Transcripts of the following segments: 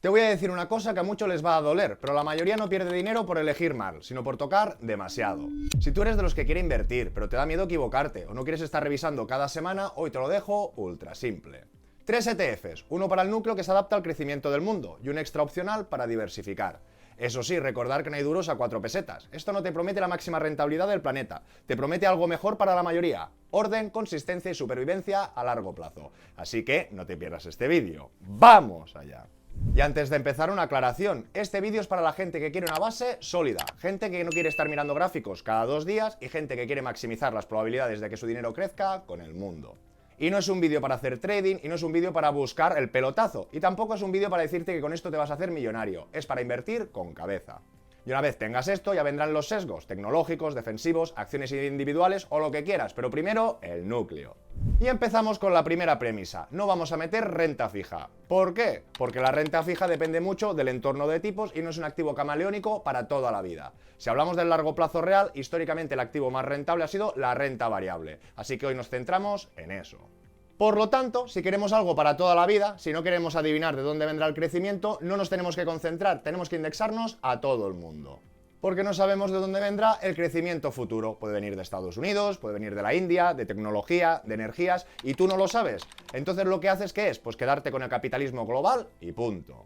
Te voy a decir una cosa que a muchos les va a doler, pero la mayoría no pierde dinero por elegir mal, sino por tocar demasiado. Si tú eres de los que quiere invertir, pero te da miedo equivocarte, o no quieres estar revisando cada semana, hoy te lo dejo ultra simple. 3 ETFs, uno para el núcleo que se adapta al crecimiento del mundo, y un extra opcional para diversificar. Eso sí, recordar que no hay duros a 4 pesetas. Esto no te promete la máxima rentabilidad del planeta, te promete algo mejor para la mayoría. Orden, consistencia y supervivencia a largo plazo. Así que no te pierdas este vídeo. ¡Vamos allá! Y antes de empezar, una aclaración. Este vídeo es para la gente que quiere una base sólida, gente que no quiere estar mirando gráficos cada 2 días y gente que quiere maximizar las probabilidades de que su dinero crezca con el mundo. Y no es un vídeo para hacer trading, y no es un vídeo para buscar el pelotazo, y tampoco es un vídeo para decirte que con esto te vas a hacer millonario, es para invertir con cabeza. Y una vez tengas esto, ya vendrán los sesgos tecnológicos, defensivos, acciones individuales o lo que quieras, pero primero el núcleo. Y empezamos con la primera premisa, no vamos a meter renta fija. ¿Por qué? Porque la renta fija depende mucho del entorno de tipos y no es un activo camaleónico para toda la vida. Si hablamos del largo plazo real, históricamente el activo más rentable ha sido la renta variable, así que hoy nos centramos en eso. Por lo tanto, si queremos algo para toda la vida, si no queremos adivinar de dónde vendrá el crecimiento, no nos tenemos que concentrar, tenemos que indexarnos a todo el mundo. Porque no sabemos de dónde vendrá el crecimiento futuro. Puede venir de Estados Unidos, puede venir de la India, de tecnología, de energías, y tú no lo sabes. Entonces lo que haces, ¿qué es? Pues quedarte con el capitalismo global y punto.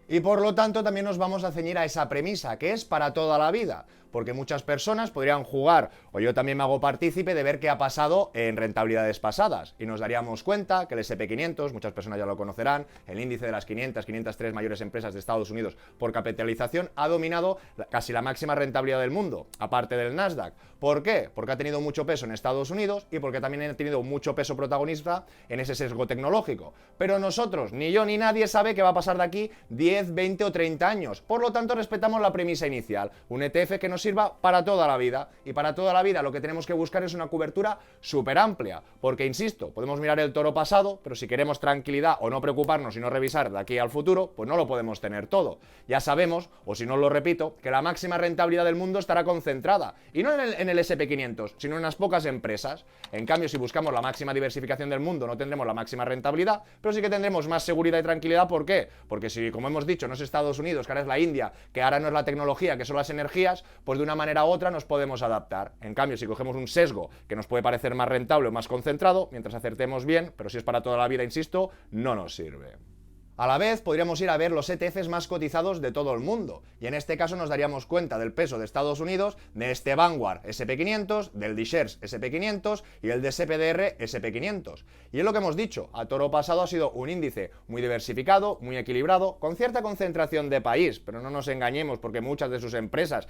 Y por lo tanto también nos vamos a ceñir a esa premisa, que es para toda la vida, porque muchas personas podrían jugar, o yo también me hago partícipe de ver qué ha pasado en rentabilidades pasadas, y nos daríamos cuenta que el S&P 500, muchas personas ya lo conocerán, el índice de las 500, 503 mayores empresas de Estados Unidos por capitalización, ha dominado casi la máxima rentabilidad del mundo, aparte del Nasdaq. ¿Por qué? Porque ha tenido mucho peso en Estados Unidos y porque también ha tenido mucho peso protagonista en ese sesgo tecnológico. Pero nosotros, ni yo ni nadie sabe qué va a pasar de aquí 10, 20 o 30 años. Por lo tanto, respetamos la premisa inicial. Un ETF que nos sirva para toda la vida. Y para toda la vida lo que tenemos que buscar es una cobertura súper amplia. Porque, insisto, podemos mirar el toro pasado, pero si queremos tranquilidad o no preocuparnos y no revisar de aquí al futuro, pues no lo podemos tener todo. Ya sabemos, o si no lo repito, que la máxima rentabilidad del mundo estará concentrada. Y no en el S&P 500, sino en unas pocas empresas. En cambio, si buscamos la máxima diversificación del mundo, no tendremos la máxima rentabilidad, pero sí que tendremos más seguridad y tranquilidad. ¿Por qué? Porque si, como hemos dicho, no es Estados Unidos, que ahora es la India, que ahora no es la tecnología, que son las energías, pues de una manera u otra nos podemos adaptar. En cambio, si cogemos un sesgo que nos puede parecer más rentable o más concentrado, mientras acertemos bien, pero si es para toda la vida, insisto, no nos sirve. A la vez, podríamos ir a ver los ETFs más cotizados de todo el mundo, y en este caso nos daríamos cuenta del peso de Estados Unidos, de este Vanguard S&P 500, del D-Shares S&P 500 y el de SPDR SP 500. Y es lo que hemos dicho, a toro pasado ha sido un índice muy diversificado, muy equilibrado, con cierta concentración de país, pero no nos engañemos porque muchas de sus empresas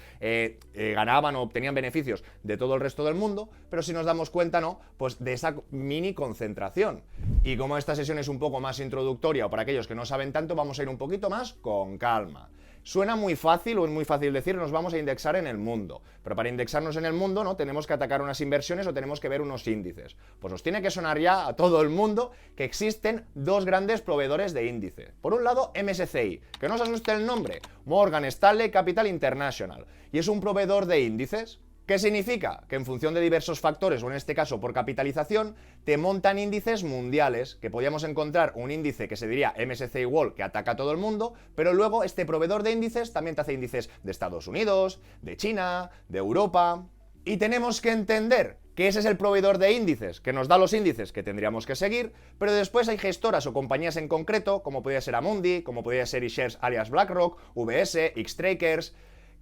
ganaban o obtenían beneficios de todo el resto del mundo, pero si nos damos cuenta, no, pues de esa mini concentración. Y como esta sesión es un poco más introductoria o para aquellos que no saben tanto, vamos a ir un poquito más con calma. Suena muy fácil o es muy fácil decir nos vamos a indexar en el mundo, pero para indexarnos en el mundo no tenemos que atacar unas inversiones o tenemos que ver unos índices. Pues os tiene que sonar ya a todo el mundo que existen dos grandes proveedores de índice. Por un lado MSCI, que no os asuste el nombre, Morgan Stanley Capital International, y es un proveedor de índices. ¿Qué significa? Que en función de diversos factores, o en este caso por capitalización, te montan índices mundiales, que podríamos encontrar un índice que se diría MSCI World, que ataca a todo el mundo, pero luego este proveedor de índices también te hace índices de Estados Unidos, de China, de Europa. Y tenemos que entender que ese es el proveedor de índices, que nos da los índices que tendríamos que seguir, pero después hay gestoras o compañías en concreto, como podría ser Amundi, como podría ser iShares alias BlackRock, VS, Xtrackers,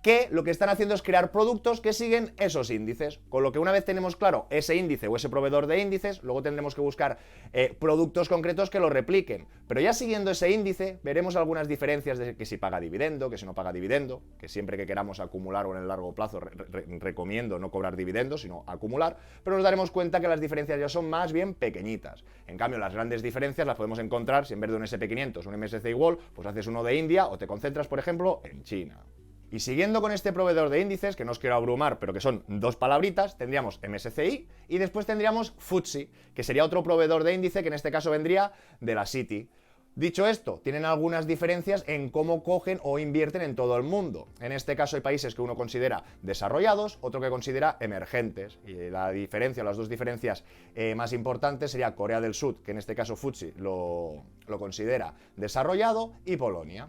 que lo que están haciendo es crear productos que siguen esos índices, con lo que una vez tenemos claro ese índice o ese proveedor de índices, luego tendremos que buscar productos concretos que lo repliquen, pero ya siguiendo ese índice veremos algunas diferencias de que si paga dividendo, que si no paga dividendo, que siempre que queramos acumular o en el largo plazo recomiendo no cobrar dividendos, sino acumular, pero nos daremos cuenta que las diferencias ya son más bien pequeñitas. En cambio, las grandes diferencias las podemos encontrar si en vez de un SP 500, un MSCI World, pues haces uno de India o te concentras, por ejemplo, en China. Y siguiendo con este proveedor de índices, que no os quiero abrumar, pero que son dos palabritas, tendríamos MSCI y después tendríamos FTSE, que sería otro proveedor de índice que en este caso vendría de la Citi. Dicho esto, tienen algunas diferencias en cómo cogen o invierten en todo el mundo. En este caso hay países que uno considera desarrollados, otro que considera emergentes. Y la diferencia, las dos diferencias más importantes sería Corea del Sur, que en este caso FTSE lo considera desarrollado, y Polonia.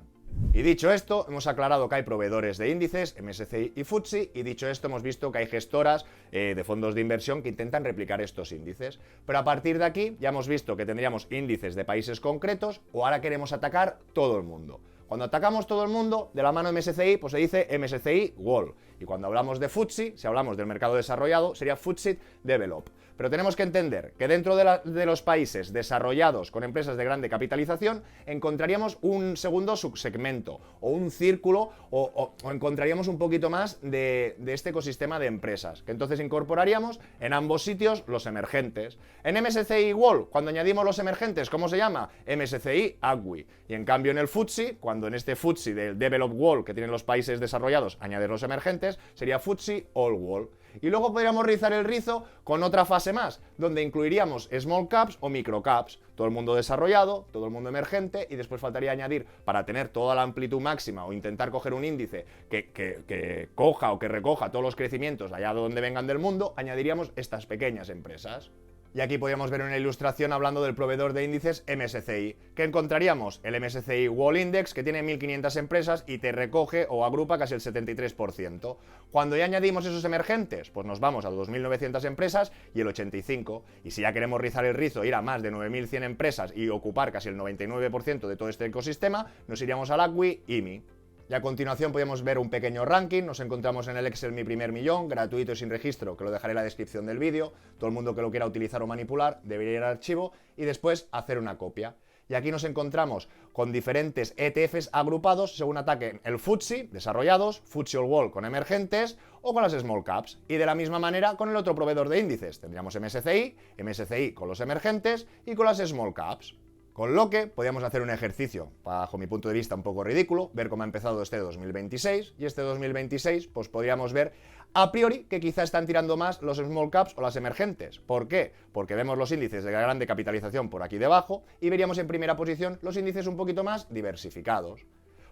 Y dicho esto, hemos aclarado que hay proveedores de índices, MSCI y FTSE, y dicho esto hemos visto que hay gestoras de fondos de inversión que intentan replicar estos índices. Pero a partir de aquí ya hemos visto que tendríamos índices de países concretos, o ahora queremos atacar todo el mundo. Cuando atacamos todo el mundo, de la mano de MSCI, pues se dice MSCI World. Y cuando hablamos de FTSE, si hablamos del mercado desarrollado, sería FTSE Develop. Pero tenemos que entender que dentro de los países desarrollados con empresas de grande capitalización, encontraríamos un segundo subsegmento, o un círculo, o encontraríamos un poquito más de este ecosistema de empresas, que entonces incorporaríamos en ambos sitios los emergentes. En MSCI World, cuando añadimos los emergentes, ¿cómo se llama? MSCI ACWI. Y en cambio en el FTSE, cuando en este FTSE del Developed World que tienen los países desarrollados añadir los emergentes, sería FTSE All World. Y luego podríamos rizar el rizo con otra fase más, donde incluiríamos small caps o micro caps, todo el mundo desarrollado, todo el mundo emergente, y después faltaría añadir, para tener toda la amplitud máxima o intentar coger un índice que coja o que recoja todos los crecimientos allá de donde vengan del mundo, añadiríamos estas pequeñas empresas. Y aquí podríamos ver una ilustración hablando del proveedor de índices MSCI, que encontraríamos el MSCI World Index, que tiene 1.500 empresas y te recoge o agrupa casi el 73%. Cuando ya añadimos esos emergentes, pues nos vamos a 2.900 empresas y el 85%. Y si ya queremos rizar el rizo, ir a más de 9.100 empresas y ocupar casi el 99% de todo este ecosistema, nos iríamos al ACWI IMI. Y a continuación podemos ver un pequeño ranking, nos encontramos en el Excel Mi Primer Millón, gratuito y sin registro, que lo dejaré en la descripción del vídeo. Todo el mundo que lo quiera utilizar o manipular debería ir al archivo y después hacer una copia. Y aquí nos encontramos con diferentes ETFs agrupados según ataquen el FTSE, desarrollados, FTSE All World con emergentes o con las small caps. Y de la misma manera con el otro proveedor de índices. Tendríamos MSCI con los emergentes y con las small caps. Con lo que podríamos hacer un ejercicio, bajo mi punto de vista un poco ridículo, ver cómo ha empezado este 2026, y este 2026 pues podríamos ver a priori que quizá están tirando más los small caps o las emergentes. ¿Por qué? Porque vemos los índices de grande capitalización por aquí debajo y veríamos en primera posición los índices un poquito más diversificados.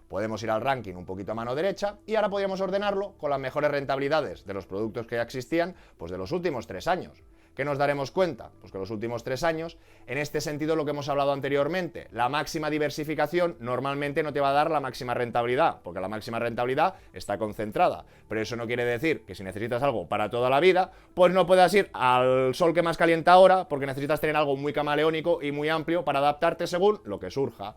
Podemos ir al ranking un poquito a mano derecha y ahora podríamos ordenarlo con las mejores rentabilidades de los productos que ya existían pues de los últimos 3 años. ¿Qué nos daremos cuenta? Pues que los últimos 3 años, en este sentido lo que hemos hablado anteriormente, la máxima diversificación normalmente no te va a dar la máxima rentabilidad, porque la máxima rentabilidad está concentrada, pero eso no quiere decir que si necesitas algo para toda la vida, pues no puedas ir al sol que más calienta ahora, porque necesitas tener algo muy camaleónico y muy amplio para adaptarte según lo que surja.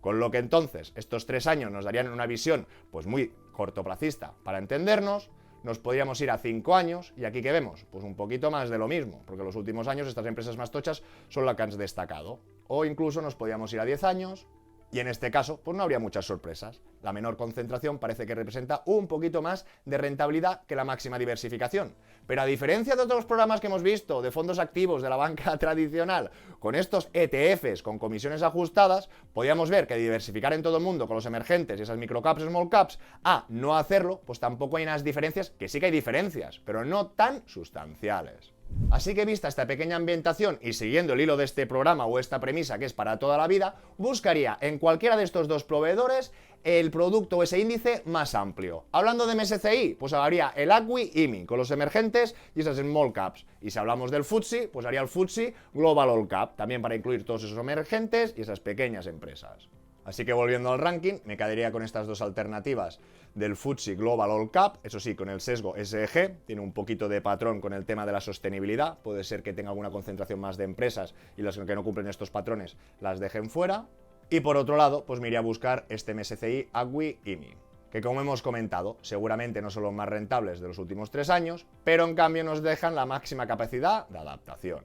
Con lo que entonces estos 3 años nos darían una visión pues muy cortoplacista para entendernos. Nos podríamos ir a 5 años, y aquí ¿qué vemos? Pues un poquito más de lo mismo, porque en los últimos años estas empresas más tochas son las que han destacado. O incluso nos podríamos ir a 10 años, y en este caso, pues no habría muchas sorpresas. La menor concentración parece que representa un poquito más de rentabilidad que la máxima diversificación. Pero a diferencia de otros programas que hemos visto, de fondos activos de la banca tradicional, con estos ETFs con comisiones ajustadas, podríamos ver que diversificar en todo el mundo con los emergentes y esas microcaps, small caps, a no hacerlo, pues tampoco hay unas diferencias, que sí que hay diferencias, pero no tan sustanciales. Así que vista esta pequeña ambientación y siguiendo el hilo de este programa o esta premisa que es para toda la vida, buscaría en cualquiera de estos dos proveedores el producto o ese índice más amplio. Hablando de MSCI, pues haría el ACWI IMI con los emergentes y esas small caps. Y si hablamos del FTSE, pues haría el FTSE Global All Cap, también para incluir todos esos emergentes y esas pequeñas empresas. Así que volviendo al ranking, me quedaría con estas dos alternativas del FTSE Global All Cap, eso sí, con el sesgo SEG, tiene un poquito de patrón con el tema de la sostenibilidad, puede ser que tenga alguna concentración más de empresas y las que no cumplen estos patrones las dejen fuera. Y por otro lado, pues me iría a buscar este MSCI ACWI IMI, que como hemos comentado, seguramente no son los más rentables de los últimos 3 años, pero en cambio nos dejan la máxima capacidad de adaptación.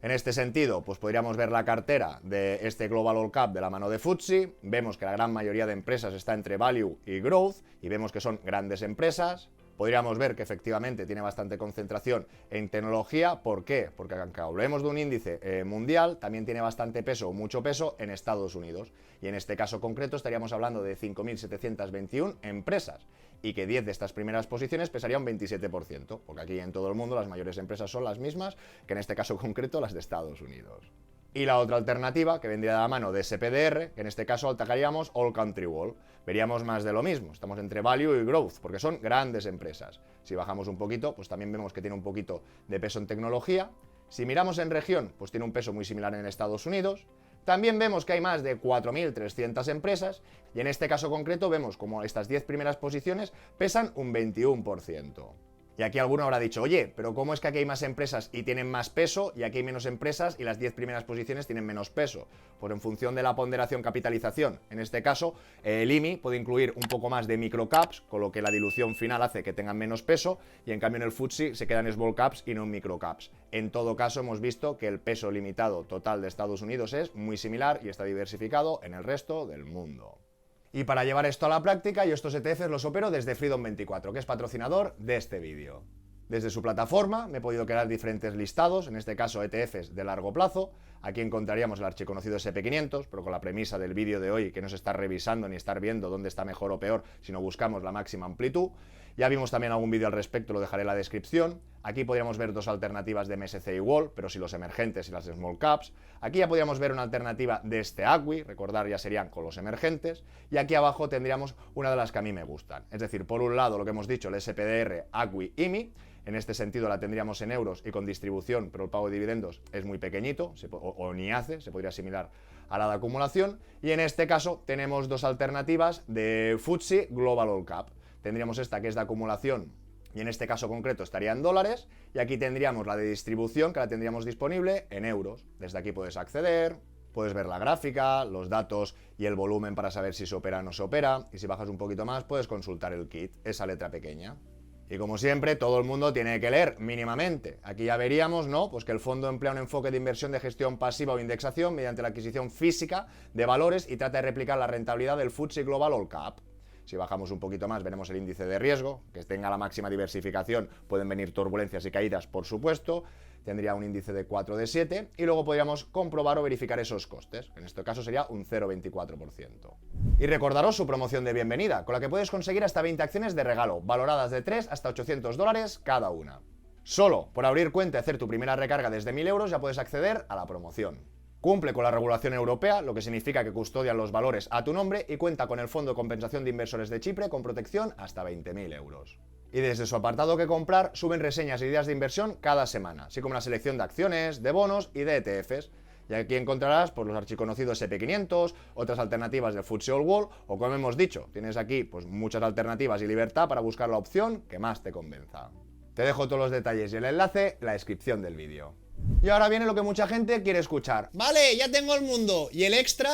En este sentido, pues podríamos ver la cartera de este Global All Cap de la mano de FTSE, vemos que la gran mayoría de empresas está entre Value y Growth, y vemos que son grandes empresas. Podríamos ver que efectivamente tiene bastante concentración en tecnología. ¿Por qué? Porque aunque hablemos de un índice mundial, también tiene bastante peso o mucho peso en Estados Unidos. Y en este caso concreto estaríamos hablando de 5.721 empresas y que 10 de estas primeras posiciones pesaría un 27%, porque aquí en todo el mundo las mayores empresas son las mismas que en este caso concreto las de Estados Unidos. Y la otra alternativa, que vendría de la mano de SPDR, que en este caso atacaríamos All Country World. Veríamos más de lo mismo, estamos entre Value y Growth, porque son grandes empresas. Si bajamos un poquito, pues también vemos que tiene un poquito de peso en tecnología. Si miramos en región, pues tiene un peso muy similar en Estados Unidos. También vemos que hay más de 4.300 empresas y en este caso concreto vemos como estas 10 primeras posiciones pesan un 21%. Y aquí alguno habrá dicho, oye, pero ¿cómo es que aquí hay más empresas y tienen más peso y aquí hay menos empresas y las 10 primeras posiciones tienen menos peso? Pues en función de la ponderación capitalización. En este caso, el IMI puede incluir un poco más de microcaps, con lo que la dilución final hace que tengan menos peso, y en cambio en el FTSE se quedan small caps y no en microcaps. En todo caso, hemos visto que el peso limitado total de Estados Unidos es muy similar y está diversificado en el resto del mundo. Y para llevar esto a la práctica, yo estos ETFs los opero desde Freedom24, que es patrocinador de este vídeo. Desde su plataforma me he podido crear diferentes listados, en este caso ETFs de largo plazo. Aquí encontraríamos el archiconocido SP500, pero con la premisa del vídeo de hoy, que no se está revisando ni estar viendo dónde está mejor o peor, sino buscamos la máxima amplitud. Ya vimos también algún vídeo al respecto, lo dejaré en la descripción. Aquí podríamos ver dos alternativas de MSCI World, pero si los emergentes y las small caps. Aquí ya podríamos ver una alternativa de este ACWI, recordar ya serían con los emergentes. Y aquí abajo tendríamos una de las que a mí me gustan. Es decir, por un lado lo que hemos dicho, el SPDR, ACWI, IMI. En este sentido la tendríamos en euros y con distribución, pero el pago de dividendos es muy pequeñito, o ni hace, se podría asimilar a la de acumulación. Y en este caso tenemos dos alternativas de FTSE Global All Cap. Tendríamos esta que es de acumulación y en este caso concreto estaría en dólares, y aquí tendríamos la de distribución que la tendríamos disponible en euros. Desde aquí puedes acceder, puedes ver la gráfica, los datos y el volumen para saber si se opera o no se opera, y si bajas un poquito más puedes consultar el kit, esa letra pequeña. Y como siempre, todo el mundo tiene que leer mínimamente. Aquí ya veríamos, ¿no?, pues que el fondo emplea un enfoque de inversión de gestión pasiva o indexación mediante la adquisición física de valores y trata de replicar la rentabilidad del FTSE Global All Cap. Si bajamos un poquito más, veremos el índice de riesgo, que tenga la máxima diversificación, pueden venir turbulencias y caídas, por supuesto. Tendría un índice de 4 de 7 y luego podríamos comprobar o verificar esos costes. En este caso sería un 0,24%. Y recordaros su promoción de bienvenida, con la que puedes conseguir hasta 20 acciones de regalo, valoradas de 3 hasta $800 cada una. Solo por abrir cuenta y hacer tu primera recarga desde 1.000 euros ya puedes acceder a la promoción. Cumple con la regulación europea, lo que significa que custodian los valores a tu nombre y cuenta con el Fondo de Compensación de Inversores de Chipre con protección hasta 20.000 euros. Y desde su apartado que comprar suben reseñas e ideas de inversión cada semana, así como una selección de acciones, de bonos y de ETFs. Y aquí encontrarás pues, los archiconocidos SP500, otras alternativas del FTSE All World, o como hemos dicho, tienes aquí pues, muchas alternativas y libertad para buscar la opción que más te convenza. Te dejo todos los detalles y el enlace en la descripción del vídeo. Y ahora viene lo que mucha gente quiere escuchar. Vale, ya tengo el mundo. ¿Y el extra?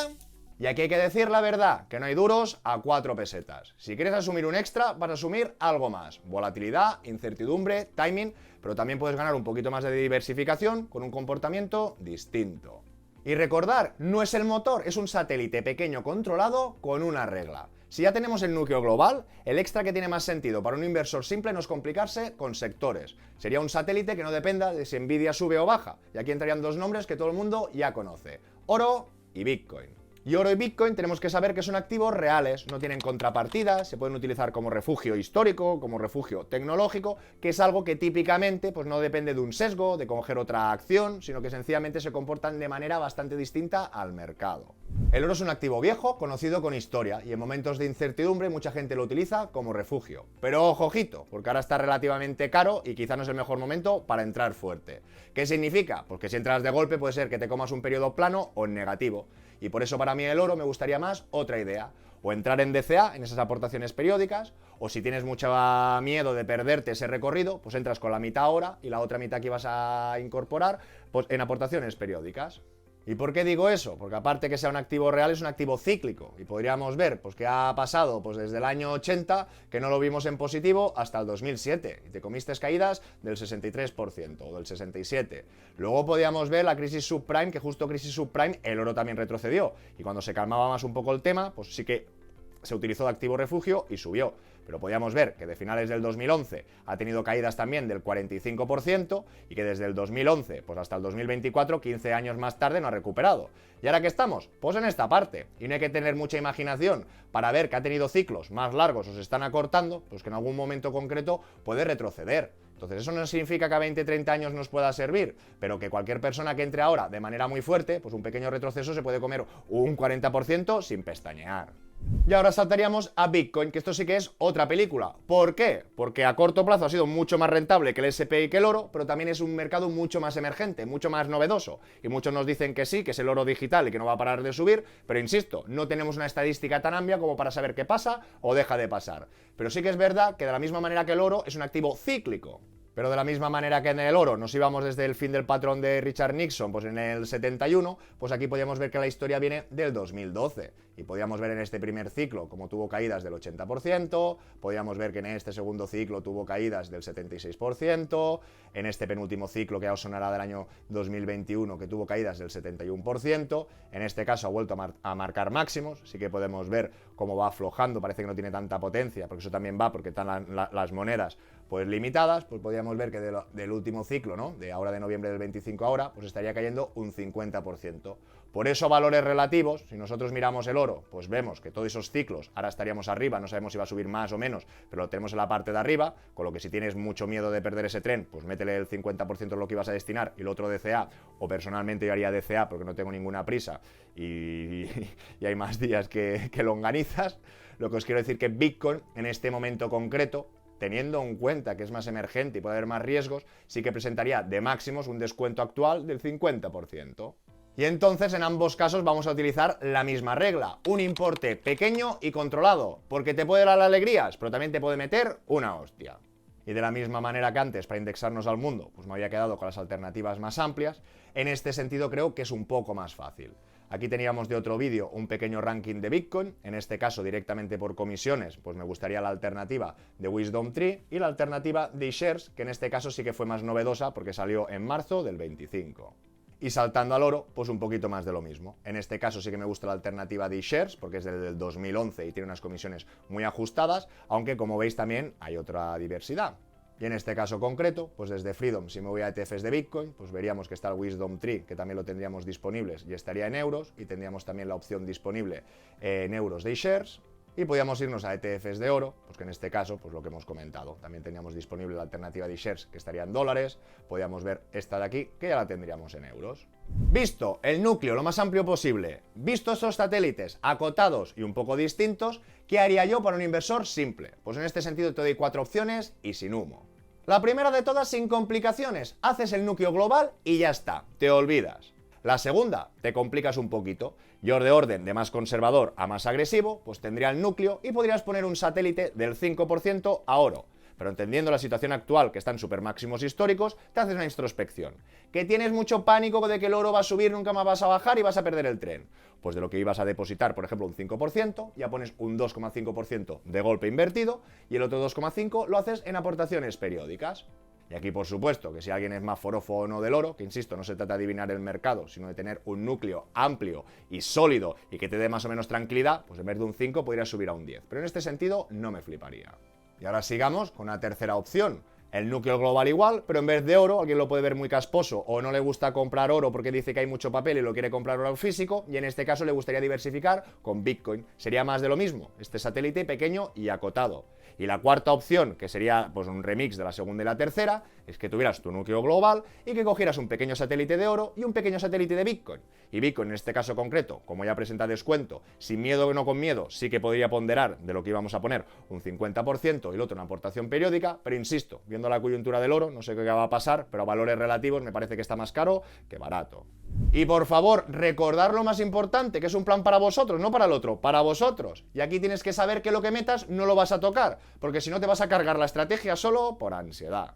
Y aquí hay que decir la verdad, que no hay duros a 4 pesetas. Si quieres asumir un extra, vas a asumir algo más. Volatilidad, incertidumbre, timing, pero también puedes ganar un poquito más de diversificación con un comportamiento distinto. Y recordar, no es el motor, es un satélite pequeño controlado con una regla. Si ya tenemos el núcleo global, el extra que tiene más sentido para un inversor simple no es complicarse con sectores. Sería un satélite que no dependa de si Nvidia sube o baja. Y aquí entrarían dos nombres que todo el mundo ya conoce: oro y Bitcoin. Y oro y Bitcoin tenemos que saber que son activos reales, no tienen contrapartidas, se pueden utilizar como refugio histórico, como refugio tecnológico, que es algo que típicamente pues, no depende de un sesgo, de coger otra acción, sino que sencillamente se comportan de manera bastante distinta al mercado. El oro es un activo viejo, conocido con historia, y en momentos de incertidumbre mucha gente lo utiliza como refugio. Pero ojito, porque ahora está relativamente caro y quizá no es el mejor momento para entrar fuerte. ¿Qué significa? Pues que si entras de golpe puede ser que te comas un periodo plano o en negativo. Y por eso para mí el oro me gustaría más otra idea. O entrar en DCA, en esas aportaciones periódicas, o si tienes mucho miedo de perderte ese recorrido, pues entras con la mitad ahora y la otra mitad que vas a incorporar pues en aportaciones periódicas. ¿Y por qué digo eso? Porque aparte que sea un activo real, es un activo cíclico. Y podríamos ver pues, qué ha pasado pues, desde el año 80, que no lo vimos en positivo, hasta el 2007. Y te comiste caídas del 63% o del 67%. Luego podíamos ver la crisis subprime, que justo crisis subprime, el oro también retrocedió. Y cuando se calmaba más un poco el tema, pues sí que se utilizó de activo refugio y subió. Pero podíamos ver que de finales del 2011 ha tenido caídas también del 45% y que desde el 2011 pues hasta el 2024, 15 años más tarde, no ha recuperado. ¿Y ahora qué estamos? Pues en esta parte. Y no hay que tener mucha imaginación para ver que ha tenido ciclos más largos o se están acortando, pues que en algún momento concreto puede retroceder. Entonces eso no significa que a 20-30 años nos pueda servir, pero que cualquier persona que entre ahora de manera muy fuerte, pues un pequeño retroceso se puede comer un 40% sin pestañear. Y ahora saltaríamos a Bitcoin, que esto sí que es otra película. ¿Por qué? Porque a corto plazo ha sido mucho más rentable que el S&P y que el oro, pero también es un mercado mucho más emergente, mucho más novedoso. Y muchos nos dicen que sí, que es el oro digital y que no va a parar de subir, pero insisto, no tenemos una estadística tan amplia como para saber qué pasa o deja de pasar. Pero sí que es verdad que de la misma manera que el oro es un activo cíclico. Pero de la misma manera que en el oro nos íbamos desde el fin del patrón de Richard Nixon, pues en el 71, pues aquí podíamos ver que la historia viene del 2012. Y podíamos ver en este primer ciclo como tuvo caídas del 80%, podíamos ver que en este segundo ciclo tuvo caídas del 76%, en este penúltimo ciclo que ya os sonará del año 2021 que tuvo caídas del 71%, en este caso ha vuelto a marcar máximos, sí que podemos ver cómo va aflojando, parece que no tiene tanta potencia, porque eso también va porque están las monedas pues limitadas, pues podríamos ver que del último ciclo, ¿no? De ahora de noviembre del 25 ahora, pues estaría cayendo un 50%. Por eso valores relativos, si nosotros miramos el oro, pues vemos que todos esos ciclos, ahora estaríamos arriba, no sabemos si va a subir más o menos, pero lo tenemos en la parte de arriba, con lo que si tienes mucho miedo de perder ese tren, pues métele el 50% de lo que ibas a destinar y el otro DCA, o personalmente yo haría DCA porque no tengo ninguna prisa y hay más días que longanizas. Lo que os quiero decir que Bitcoin en este momento concreto, teniendo en cuenta que es más emergente y puede haber más riesgos, sí que presentaría de máximos un descuento actual del 50%. Y entonces en ambos casos vamos a utilizar la misma regla, un importe pequeño y controlado, porque te puede dar alegrías, pero también te puede meter una hostia. Y de la misma manera que antes, para indexarnos al mundo, pues me había quedado con las alternativas más amplias, en este sentido creo que es un poco más fácil. Aquí teníamos de otro vídeo un pequeño ranking de Bitcoin, en este caso directamente por comisiones, pues me gustaría la alternativa de WisdomTree y la alternativa de iShares, que en este caso sí que fue más novedosa porque salió en marzo del 25. Y saltando al oro, pues un poquito más de lo mismo. En este caso sí que me gusta la alternativa de iShares, porque es del 2011 y tiene unas comisiones muy ajustadas, aunque como veis también hay otra diversidad. Y en este caso concreto, pues desde Freedom, si me voy a ETFs de Bitcoin, pues veríamos que está el WisdomTree, que también lo tendríamos disponibles y estaría en euros, y tendríamos también la opción disponible en euros de iShares. Y podíamos irnos a ETFs de oro, pues que en este caso, pues lo que hemos comentado. También teníamos disponible la alternativa de iShares, que estaría en dólares. Podíamos ver esta de aquí, que ya la tendríamos en euros. Visto el núcleo lo más amplio posible, visto esos satélites acotados y un poco distintos, ¿qué haría yo para un inversor simple? Pues en este sentido te doy 4 opciones y sin humo. La primera de todas, sin complicaciones, haces el núcleo global y ya está, te olvidas. La segunda, te complicas un poquito. Yo de orden de más conservador a más agresivo, pues tendría el núcleo y podrías poner un satélite del 5% a oro. Pero entendiendo la situación actual, que está en super máximos históricos, te haces una introspección. ¿Que tienes mucho pánico de que el oro va a subir, nunca más vas a bajar y vas a perder el tren? Pues de lo que ibas a depositar, por ejemplo, un 5%, ya pones un 2,5% de golpe invertido y el otro 2,5% lo haces en aportaciones periódicas. Y aquí, por supuesto, que si alguien es más forofo o no del oro, que insisto, no se trata de adivinar el mercado, sino de tener un núcleo amplio y sólido y que te dé más o menos tranquilidad, pues en vez de un 5 podrías subir a un 10. Pero en este sentido no me fliparía. Y ahora sigamos con una tercera opción. El núcleo global igual, pero en vez de oro, alguien lo puede ver muy casposo o no le gusta comprar oro porque dice que hay mucho papel y lo quiere comprar oro físico, y en este caso le gustaría diversificar con Bitcoin. Sería más de lo mismo, este satélite pequeño y acotado. Y la cuarta opción, que sería pues un remix de la segunda y la tercera, es que tuvieras tu núcleo global y que cogieras un pequeño satélite de oro y un pequeño satélite de Bitcoin. Y Bitcoin en este caso concreto, como ya presenta descuento, sin miedo o no con miedo, sí que podría ponderar de lo que íbamos a poner un 50% y el otro una aportación periódica, pero insisto, viendo la coyuntura del oro, no sé qué va a pasar, pero a valores relativos me parece que está más caro que barato. Y por favor, recordar lo más importante, que es un plan para vosotros, no para el otro, para vosotros. Y aquí tienes que saber que lo que metas no lo vas a tocar, porque si no te vas a cargar la estrategia solo por ansiedad.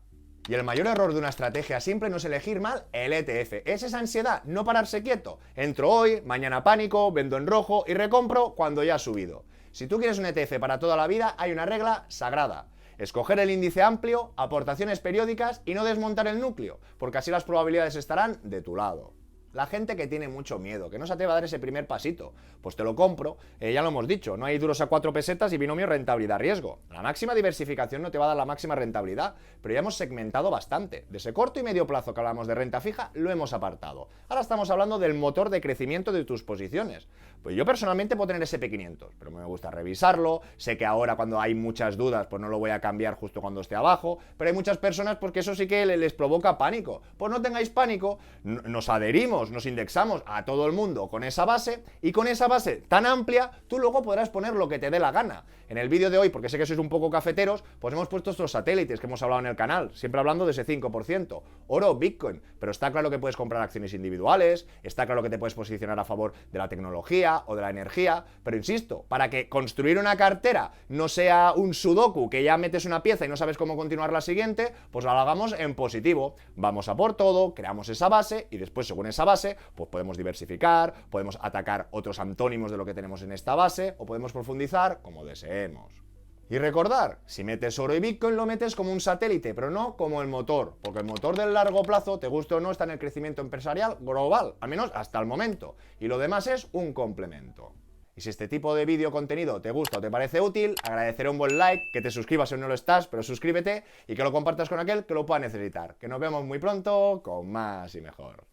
Y el mayor error de una estrategia simple no es elegir mal el ETF, es esa ansiedad, no pararse quieto. Entro hoy, mañana pánico, vendo en rojo y recompro cuando ya ha subido. Si tú quieres un ETF para toda la vida, hay una regla sagrada. Escoger el índice amplio, aportaciones periódicas y no desmontar el núcleo, porque así las probabilidades estarán de tu lado. La gente que tiene mucho miedo, que no se atreve a dar ese primer pasito, pues te lo compro, ya lo hemos dicho, no hay duros a 4 pesetas y binomio rentabilidad-riesgo. La máxima diversificación no te va a dar la máxima rentabilidad, pero ya hemos segmentado bastante. De ese corto y medio plazo que hablamos de renta fija, lo hemos apartado. Ahora estamos hablando del motor de crecimiento de tus posiciones. Pues yo personalmente puedo tener SP500, pero me gusta revisarlo, sé que ahora cuando hay muchas dudas, pues no lo voy a cambiar justo cuando esté abajo, pero hay muchas personas porque eso sí que les provoca pánico. Pues no tengáis pánico, nos adherimos cogemos, nos indexamos a todo el mundo con esa base, y con esa base tan amplia, tú luego podrás poner lo que te dé la gana. En el vídeo de hoy, porque sé que sois un poco cafeteros, pues hemos puesto estos satélites que hemos hablado en el canal, siempre hablando de ese 5%, oro, Bitcoin, pero está claro que puedes comprar acciones individuales, está claro que te puedes posicionar a favor de la tecnología o de la energía, pero insisto, para que construir una cartera no sea un sudoku que ya metes una pieza y no sabes cómo continuar la siguiente, pues lo hagamos en positivo. Vamos a por todo, creamos esa base y después según esa base, pues podemos diversificar, podemos atacar otros antónimos de lo que tenemos en esta base o podemos profundizar como deseemos. Y recordar, si metes oro y Bitcoin lo metes como un satélite, pero no como el motor, porque el motor del largo plazo, te guste o no, está en el crecimiento empresarial global, al menos hasta el momento, y lo demás es un complemento. Y si este tipo de vídeo contenido te gusta o te parece útil, agradeceré un buen like, que te suscribas si no lo estás, pero suscríbete y que lo compartas con aquel que lo pueda necesitar. Que nos vemos muy pronto con más y mejor.